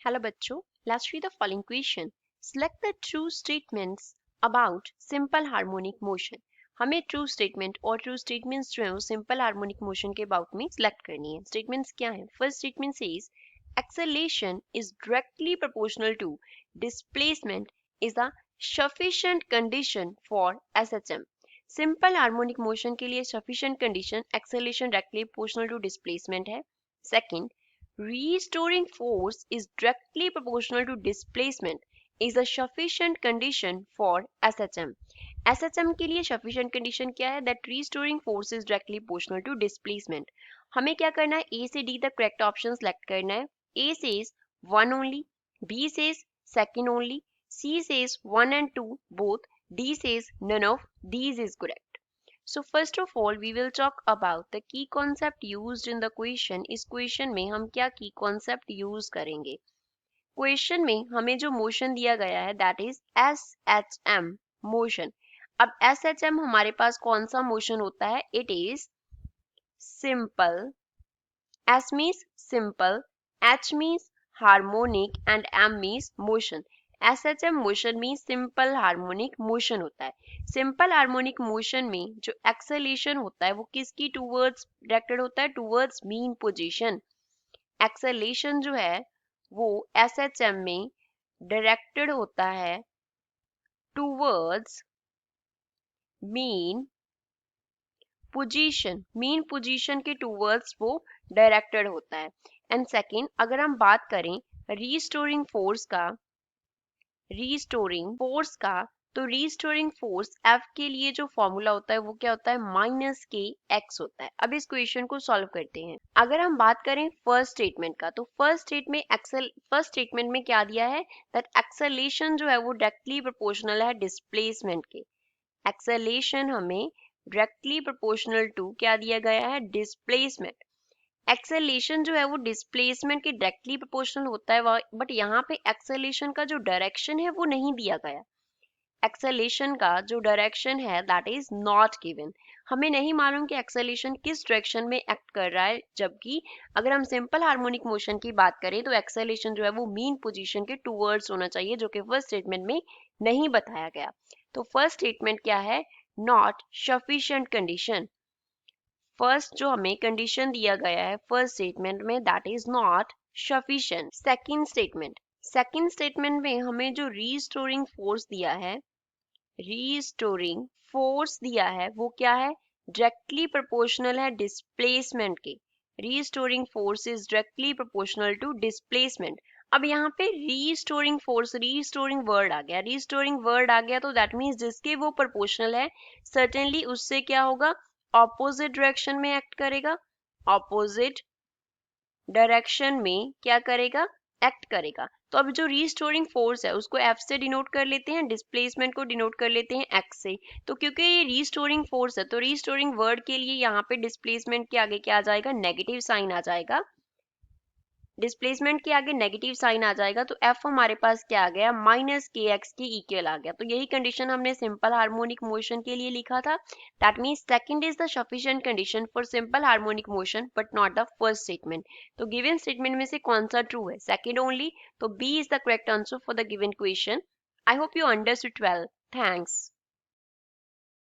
Hello बच्चों, let's read the following question. Select the true statements about simple harmonic motion. हमें true statement और true statements जो है वो सिंपल हार्मोनिक मोशन के अबाउट में सिलेक्ट करनी है। स्टेटमेंट्स क्या है? First statement says acceleration is directly proportional to displacement is a sufficient condition for SHM। Simple harmonic motion के लिए sufficient condition acceleration directly proportional to displacement है। Second, restoring force is directly proportional to displacement is a sufficient condition for SHM। SHM के लिए sufficient condition क्या है? That restoring force is directly proportional to displacement। हमें क्या करना है? A से D तक करेक्ट ऑप्शन सेलेक्ट करना है। A says 1 only, B says second only, C says 1 and 2 both, D says none of these is correct। So first of all we will talk about the key concept used in the question। इस question में हम क्या की concept use करेंगे? Question में हमें जो motion दिया गया है दैट इज SHM मोशन। अब SHM हमारे पास कौन सा मोशन होता है? It is simple. S means simple, H means harmonic and M means motion। SHM motion में सिंपल हार्मोनिक मोशन होता है। सिंपल हार्मोनिक मोशन में जो एक्सेलेरेशन होता है वो किसकी टूवर्ड्स डायरेक्टेड होता है? Towards mean position. एक्सेलेरेशन जो है वो SHM में डायरेक्टेड होता है टूवर्ड्स मीन पोजीशन के टूवर्ड्स वो डायरेक्टेड होता है। एंड सेकंड, अगर हम बात करें रीस्टोरिंग फोर्स का तो रीस्टोरिंग फोर्स F के लिए जो फॉर्मूला होता है वो क्या होता है? -KX होता है। अब इस क्वेश्चन को सॉल्व करते हैं। अगर हम बात करें फर्स्ट स्टेटमेंट का तो फर्स्ट स्टेटमेंट में क्या दिया है? दैट एक्सेलेरेशन जो है वो डायरेक्टली प्रोपोर्शनल है डिस्प्लेसमेंट के। एक्सेलेरेशन हमें डायरेक्टली प्रोपोर्शनल टू क्या दिया गया है? डिस्प्लेसमेंट। एक्सेलेरेशन जो है वो डिस्प्लेसमेंट के डायरेक्टली प्रोपोर्शनल होता है, बट यहाँ पे एक्सेलेरेशन का जो डायरेक्शन है वो नहीं दिया गया। एक्सेलेरेशन का जो डायरेक्शन है दैट इज नॉट गिवन। हमें नहीं मालूम कि एक्सेलेरेशन किस डायरेक्शन में एक्ट कर रहा है, जबकि अगर हम सिंपल हार्मोनिक मोशन की बात करें तो एक्सेलेरेशन जो है वो मीन पोजीशन के टूवर्ड्स होना चाहिए, जो कि फर्स्ट स्टेटमेंट में नहीं बताया गया। तो फर्स्ट स्टेटमेंट क्या है? Not sufficient condition. फर्स्ट जो हमें कंडीशन दिया गया है फर्स्ट स्टेटमेंट में that is not sufficient. Second statement में हमें जो रीस्टोरिंग फोर्स दिया है वो क्या है? डायरेक्टली प्रोपोर्शनल है डिस्प्लेसमेंट के। Restoring force is directly proportional to displacement. अब यहाँ पे रीस्टोरिंग वर्ड आ गया तो दैट मीन्स जिसके वो प्रोपोर्शनल है सर्टेनली उससे क्या होगा? ऑपोजिट डायरेक्शन में एक्ट करेगा। ऑपोजिट डायरेक्शन में क्या करेगा? एक्ट करेगा। तो अब जो रीस्टोरिंग फोर्स है उसको F से डिनोट कर लेते हैं, डिस्प्लेसमेंट को डिनोट कर लेते हैं X से। तो क्योंकि ये रीस्टोरिंग फोर्स है तो रीस्टोरिंग वर्ड के लिए यहाँ पे डिस्प्लेसमेंट के आगे क्या आ जाएगा? नेगेटिव साइन आ जाएगा। डिस्प्लेसमेंट के आगे नेगेटिव साइन आ जाएगा तो F हमारे पास क्या आ गया? -KX के इक्वल आ गया। तो यही कंडीशन हमने सिंपल हार्मोनिक मोशन के लिए लिखा था। That means second is the sufficient condition for simple harmonic motion but not the first statement. तो गिवन स्टेटमेंट में से कौन सा ट्रू है? Second only. तो B is the correct answer for the given question. I hope you understood well. Thanks.